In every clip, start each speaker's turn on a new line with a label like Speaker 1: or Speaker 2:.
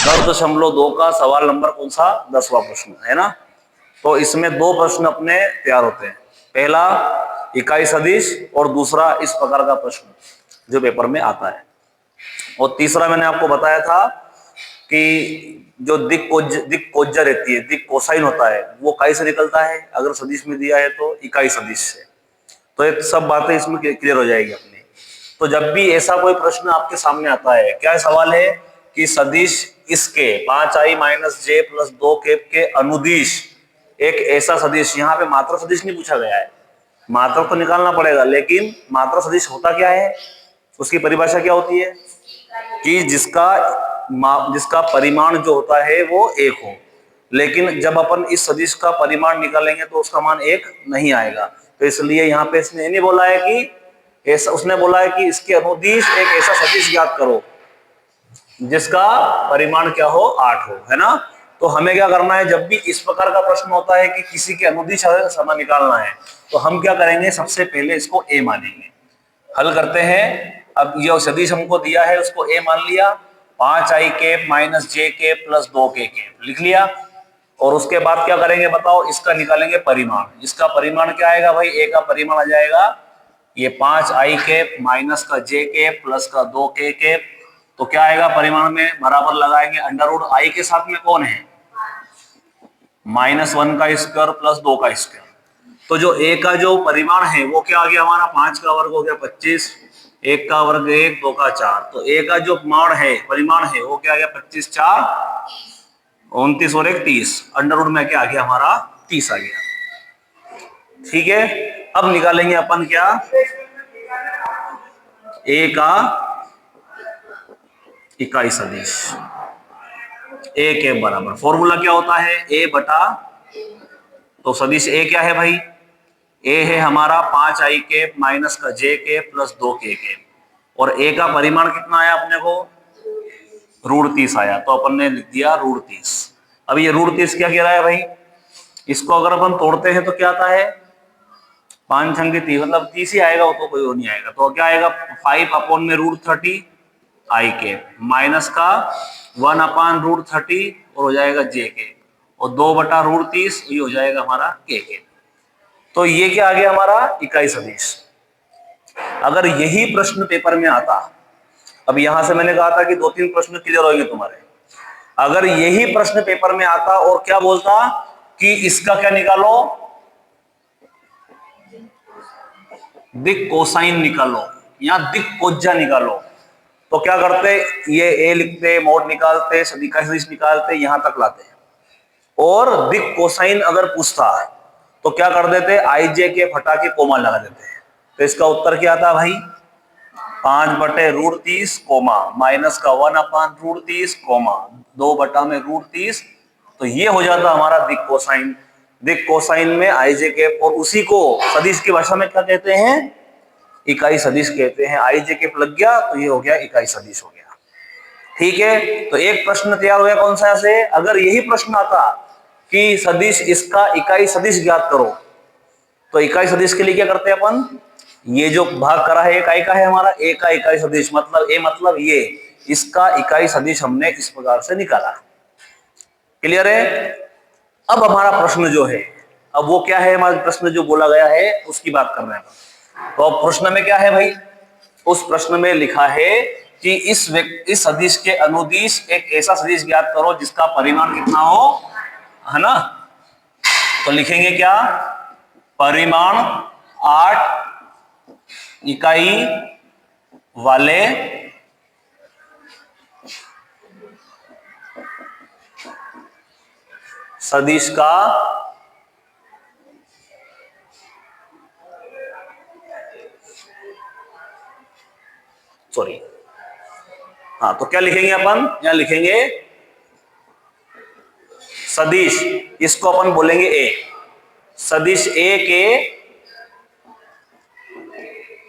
Speaker 1: 10.2 का सवाल नंबर कौन सा? 10वां प्रश्न है ना। तो इसमें 2 प्रश्न अपने तैयार होते हैं। पहला इकाई सदिश और दूसरा इस प्रकार का प्रश्न जो पेपर में आता है। और तीसरा मैंने आपको बताया था कि जो दिक कोज्जा रहती है, दिक कोसाइन होता है, वो काई से निकलता है अगर सदिश में दिया है तो इकाई सदिश से। तो ये सब बातें इसमें क्लियर हो जाएगी अपनी। तो जब भी ऐसा कोई प्रश्न आपके सामने आता है, क्या सवाल है कि सदिश इसके 5i - j + 2 के अनुदिश एक ऐसा सदिश, यहाँ पे मात्रा सदिश नहीं पूछा गया है, मात्रा तो निकालना पड़ेगा, लेकिन मात्रा सदिश होता क्या है, उसकी परिभाषा क्या होती है कि जिसका परिमाण जो होता है वो 1 हो। लेकिन जब अपन इस सदिश का परिमाण निकालेंगे तो उसका मान 1 नहीं आएगा। तो इसलिए यहाँ पे इसने नहीं बोला है कि ऐसा, उसने बोला है कि इसके अनुदिश एक ऐसा सदिश ज्ञात करो जिसका परिमाण क्या हो, 8 हो, है ना। तो हमें क्या करना है, जब भी इस प्रकार का प्रश्न होता है कि किसी के अनुदिश समय निकालना है, तो हम क्या करेंगे, सबसे पहले इसको a मानेंगे। हल करते हैं। अब ये सदिश हमको दिया है, उसको a मान लिया, 5i कैप - j कैप + 2 के कैप लिख लिया। और उसके बाद क्या करेंगे बताओ, इसका निकालेंगे परिमाण। इसका परिमाण क्या आएगा भाई, a का परिमाण आ जाएगा ये 5i कैप माइनस का j कैप प्लस का 2k कैप। तो क्या आएगा परिमाण में, बराबर लगाएंगे √i के साथ में कौन है, -1 का स्क्वायर प्लस 2 का स्क्वायर। तो जो a का जो परिमाण है वो क्या आ गया हमारा, 5 का वर्ग हो गया 25, 1 का वर्ग 1, 2 का 4। तो a का जो मान है, परिमाण है, वो क्या आ गया 25, 4, 29 और 1 30, अंडर रूट में क्या आ गया हमारा 30 आ गया। ठीक है, अब निकालेंगे अपन क्या, a का इकाई सदिश। a के बराबर फॉर्मूला क्या होता है, a बटा, तो सदिश a क्या है भाई, a है हमारा 5i कैप माइनस का j cap plus 2k cap. और a का परिमाण कितना आया अपने को, √30 आया। तो अपन ने लिख दिया √30। अब ये √30 क्या कह रहा है भाई, इसको अगर अपन तोड़ते हैं तो क्या आता है, 5 छंगे 30, मतलब 30 ही आएगा, वो तो कोई और नहीं आएगा। तो क्या आएगा, 5/√30 i कैप माइनस का 1/√30 और हो जाएगा j कैप, और 2/√30 ये हो जाएगा हमारा k कैप। तो ये क्या आ गया हमारा इकाई सदिश। अगर यही प्रश्न पेपर में आता, अब यहां से मैंने कहा था कि 2-3 प्रश्न क्लियर होंगे तुम्हारे, अगर यही प्रश्न पेपर में आता और क्या बोलता कि इसका क्या निकालो, दिक कोसाइन निकालो या दिक कोज्जा निकालो, तो क्या करते, ये a लिखते, मोड निकालते, इकाई सदिश निकालते, यहां तक लाते। और दिक कोसाइन अगर पूछता तो क्या कर देते, i j के फटा के कोमा लगा देते हैं। तो इसका उत्तर क्या आता भाई, 5/√30 कोमा माइनस का 1/√30 कोमा 2/√30। तो ये हो जाता हमारा दिक कोसाइन। दिक कोसाइन में i j कैप, और उसी को सदिश की भाषा में क्या कहते हैं, इकाई सदिश कहते हैं। i j कैप लग गया तो ये हो गया इकाई सदिश हो गया। ठीक है, तो एक प्रश्न तैयार हो गया कौन सा से। अगर यही प्रश्न आता कि सदिश इसका इकाई सदिश ज्ञात करो, तो इकाई सदिश के लिए क्या करते हैं अपन, ये जो भाग करा है इकाई का है हमारा, a का इकाई सदिश मतलब a मतलब ये, इसका इकाई सदिश हमने इस प्रकार से निकाला। क्लियर है। अब हमारा प्रश्न जो है, अब वो क्या है, हमारा प्रश्न जो बोला गया है उसकी बात कर रहे हैं। तो अब प्रश्न में क्या है भाई, उस प्रश्न में लिखा है कि इस सदिश के अनुदिश एक ऐसा सदिश ज्ञात करो जिसका परिमाण कितना हो, है ना। तो लिखेंगे क्या, परिमाण 8 इकाई वाले सदिश का हाँ, तो क्या लिखेंगे अपन, यहां लिखेंगे सदिश, इसको अपन बोलेंगे a, सदिश a के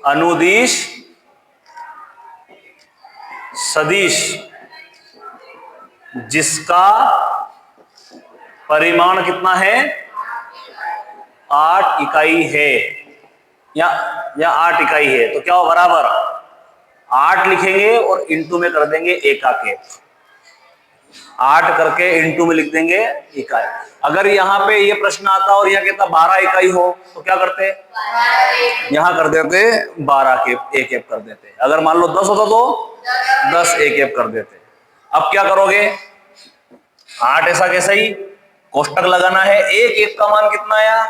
Speaker 1: अनुदिश सदिश जिसका परिमाण कितना है, 8 इकाई है, या 8 इकाई है। तो क्या हो, बराबर 8 लिखेंगे और इंटू में कर देंगे a का कैप। 8 करके इंटू में लिख देंगे इकाई। अगर यहाँ पे ये प्रश्न आता और यहाँ कहता 12 इकाई हो तो क्या करते, यहाँ कर देते 12 के एक एक कर देते। अगर मान लो 10 होता तो 10 एक एक कर देते। अब क्या करोगे, 8 ऐसा कैसे ही कोष्टक लगाना है। एक एक का मान कितना आया,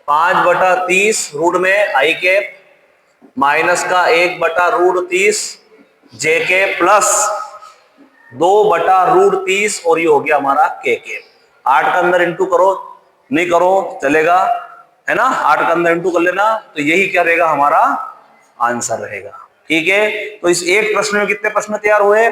Speaker 1: 5/30 रूट में आई के माइनस का 1/√30 जे के प्लस 2/√30 और ये हो गया हमारा के। 8 का अंदर इंटू करो, नहीं करो चलेगा है ना, 8 का अंदर इंटू कर लेना, तो यही क्या रहेगा हमारा आंसर रहेगा। ठीक है, तो इस एक प्रश्न में कितने प्रश्न तैयार हुए।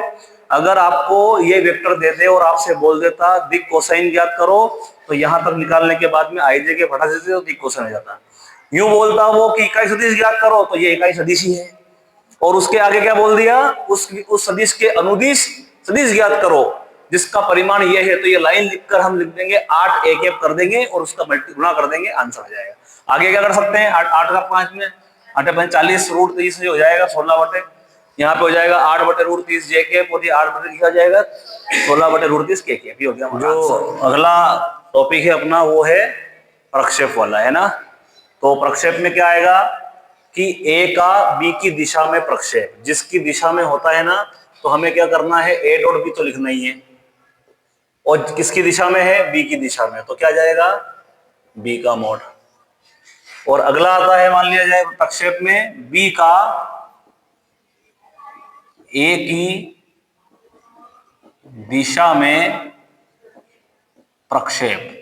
Speaker 1: अगर आपको ये वेक्टर दे दे और आपसे बोल देता दिक कोसाइन ज्ञात करो, तो यहां तक निकालने के बाद में आई जे के हटा देते तो दिक कोसाइन हो जाता। यूं बोलता वो कि इकाई सदिश ज्ञात करो, तो ये इकाई सदिश ही है, और उसके आगे क्या बोल दिया, उस सदिश के अनुदिश सदिश ज्ञात करो जिसका परिमाण ये है, तो ये लाइन लिखकर हम लिख देंगे 8 एक एक कर देंगे और उसका गुणा कर देंगे, आंसर आ जाएगा। आगे क्या कर सकते हैं, 8 का 5 में 8×5 √30 हो जाएगा 16 यहाँ पे हो जाएगा 8/√30 जे के, 8 लिखा जाएगा 16/√30 के भी हो गया। जो अगला टॉपिक है अपना वो है प्रक्षेप वाला, है ना। तो प्रक्षेप में क्या आएगा कि ए का बी की दिशा में प्रक्षेप, जिसकी दिशा में होता है ना, तो हमें क्या करना है, ए डॉट बी तो लिखना ही है, और किसकी दिशा में है, बी की दिशा में, तो क्या जाएगा बी का मोड। और अगला आता है, मान लिया जाए प्रक्षेप में बी का ए की दिशा में प्रक्षेप,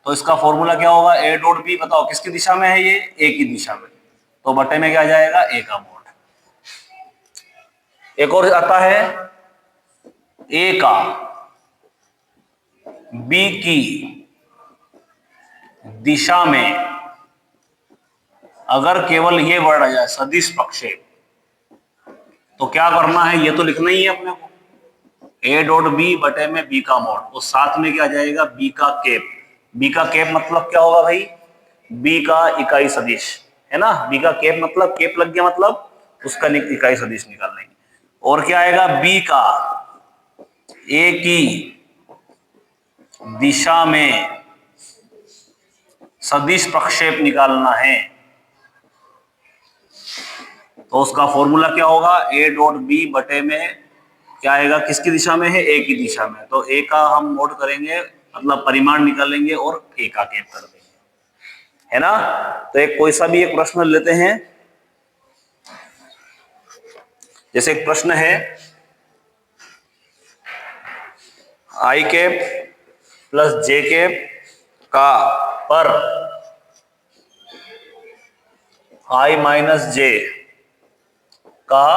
Speaker 1: तो इसका फॉर्मूला क्या होगा, ए डॉट बी, बताओ किसकी दिशा में है, ये ए की दिशा में, तो बटे में क्या जाएगा ए का मोड। एक और आता है ए का बी की दिशा में अगर केवल ये वर्ड आ जाए सदिश प्रक्षेप, तो क्या करना है, ये तो लिखना ही है अपने को, ए डॉट बी बटे में बी का मोड, और साथ में क्या जाएगा बी का केप। बी का केप मतलब क्या होगा भाई, बी का इकाई सदिश, है ना। बी का केप मतलब केप लग गया, मतलब उसका इकाई सदिश निकाल लेंगे। और क्या आएगा, बी का ए की दिशा में सदिश प्रक्षेप निकालना है, तो उसका फॉर्मूला क्या होगा, ए डॉट बी बटे में क्या आएगा, किसकी दिशा में है, ए की दिशा में, तो ए का हम नोट करेंगे, मतलब परिमाण निकालेंगे और ए का केप कर देंगे, है ना। तो एक कोई सा भी एक प्रश्न लेते हैं, जैसे एक प्रश्न है आई केप प्लस जे केप का पर आई माइनस जे का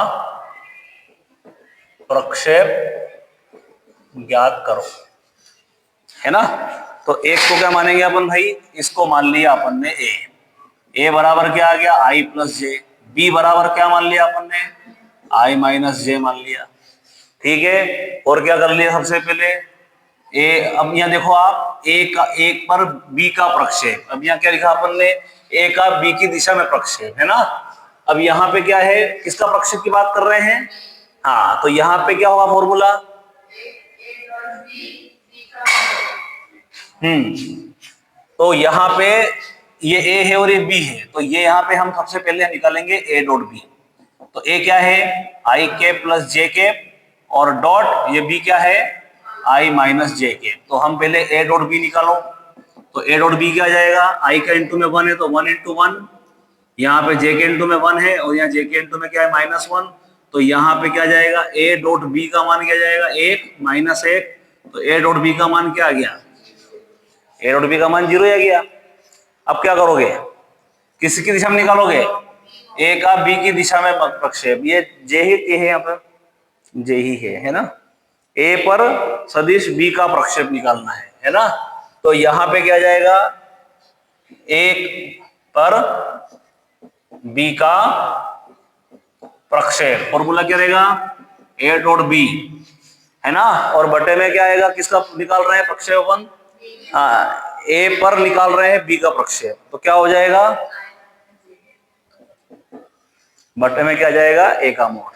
Speaker 1: प्रक्षेप ज्ञात करो, है ना। तो एक को क्या मानेंगे अपन भाई, इसको मान लिया अपन ने ए बराबर क्या आ गया आई प्लस जे, बी बराबर क्या मान लिया अपन ने आई माइनस जे मान लिया, ठीक है। और क्या कर लिया सबसे पहले ए, अब यहाँ देखो आप ए का एक पर बी का प्रक्षेप, अब यहाँ क्या लिखा अपन ने, ए का बी की दिशा में प्रक्षेप, है ना। अब यहाँ पे क्या है, किसका प्रक्षेप की बात कर रहे हैं, हाँ, तो यहाँ पे क्या होगा फॉर्मूला, तो यहाँ पे ये ए है और ये बी है, तो ये यहाँ पे हम सबसे पहले निकालेंगे ए डॉट बी। तो ए क्या है आई केप प्लस जे केप, और डॉट ये बी क्या है आई माइनस जे केप। तो हम पहले ए डॉट बी निकालो, तो ए डॉट बी क्या जाएगा, आई का इंटू में 1 है तो 1 × 1, यहाँ पे जे के इंटू में 1 है और यहाँ जे के इंटू में क्या है -1, तो यहाँ पे क्या जाएगा ए डॉट बी का मान क्या जाएगा 1 -1, तो ए डॉट बी का मान क्या आ गया, ए डॉट बी का मान 0 आ गया। अब क्या करोगे, किसकी दिशा में निकालोगे, ए का बी की दिशा में प्रक्षेप, ये जे ही है, यहाँ पर जे ही है ना। ए पर सदिश बी का प्रक्षेप निकालना है ना। तो यहाँ पे क्या जाएगा, एक पर बी का प्रक्षेप, फॉर्मूला क्या रहेगा ए डॉट बी, है ना। और बटे में क्या आएगा, किसका निकाल रहे हैं प्रक्षेप अपन, हाँ ए पर निकाल रहे हैं बी का प्रक्षेप, तो क्या हो जाएगा, बटे में क्या जाएगा ए का मोड,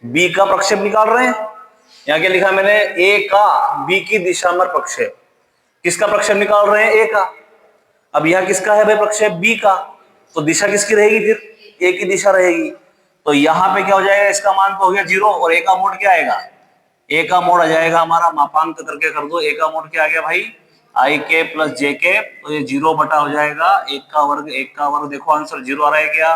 Speaker 1: बी का प्रक्षेप निकाल रहे हैं यहाँ क्या लिखा मैंने, ए का बी की दिशा में प्रक्षेप। किसका प्रक्षेप निकाल रहे हैं, ए का। अब यहाँ किसका है भाई प्रक्षेप, बी का, तो दिशा किसकी रहेगी फिर, ए की दिशा रहेगी। तो यहाँ पे क्या हो जाएगा, इसका मान तो हो गया 0 और ए का मोड क्या आएगा, ए का मोड आ जाएगा हमारा, मापांक करके कर दो, ए का मोड क्या आ गया भाई, आई के प्लस जे के, तो ये 0 बटा हो जाएगा 1 का वर्ग, 1 का वर्ग देखो आंसर 0 आ रहा है क्या,